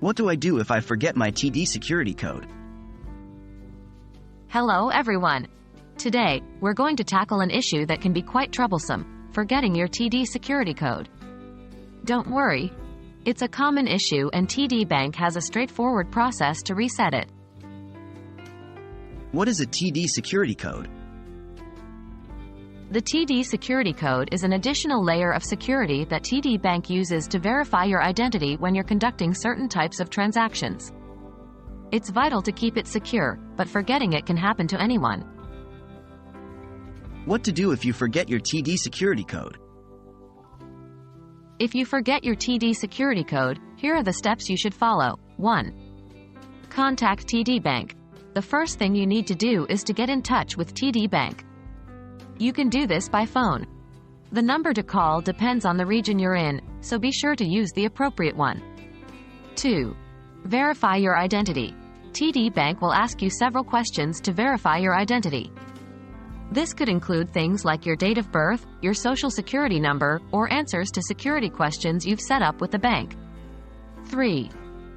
What do I do if I forget my TD security code? Hello everyone! Today, we're going to tackle an issue that can be quite troublesome: forgetting your TD security code. Don't worry. It's a common issue and TD Bank has a straightforward process to reset it. What is a TD security code? The TD security code is an additional layer of security that TD Bank uses to verify your identity when you're conducting certain types of transactions. It's vital to keep it secure, but forgetting it can happen to anyone. What to do if you forget your TD security code? If you forget your TD security code, here are the steps you should follow. 1. Contact TD Bank. The first thing you need to do is to get in touch with TD Bank. You can do this by phone. The number to call depends on the region you're in, so be sure to use the appropriate one. 2. Verify your identity. TD Bank will ask you several questions to verify your identity. This could include things like your date of birth, your social security number, or answers to security questions you've set up with the bank. 3.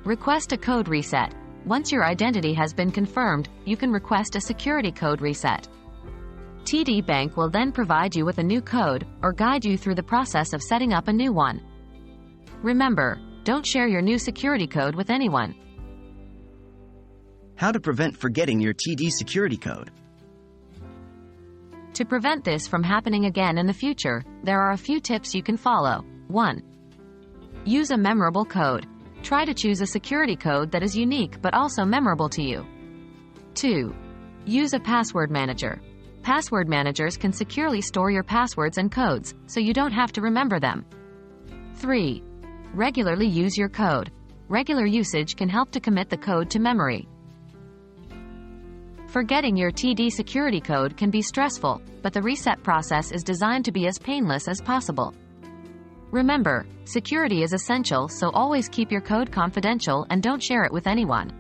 Request a code reset. Once your identity has been confirmed, you can request a security code reset. TD Bank will then provide you with a new code, or guide you through the process of setting up a new one. Remember, don't share your new security code with anyone. How to prevent forgetting your TD security code? To prevent this from happening again in the future, there are a few tips you can follow. 1. Use a memorable code. Try to choose a security code that is unique but also memorable to you. 2. Use a password manager. Password managers can securely store your passwords and codes, so you don't have to remember them. 3. Regularly use your code. Regular usage can help to commit the code to memory. Forgetting your TD security code can be stressful, but the reset process is designed to be as painless as possible. Remember, security is essential, so always keep your code confidential and don't share it with anyone.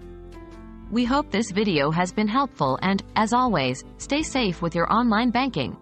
We hope this video has been helpful and, as always, stay safe with your online banking.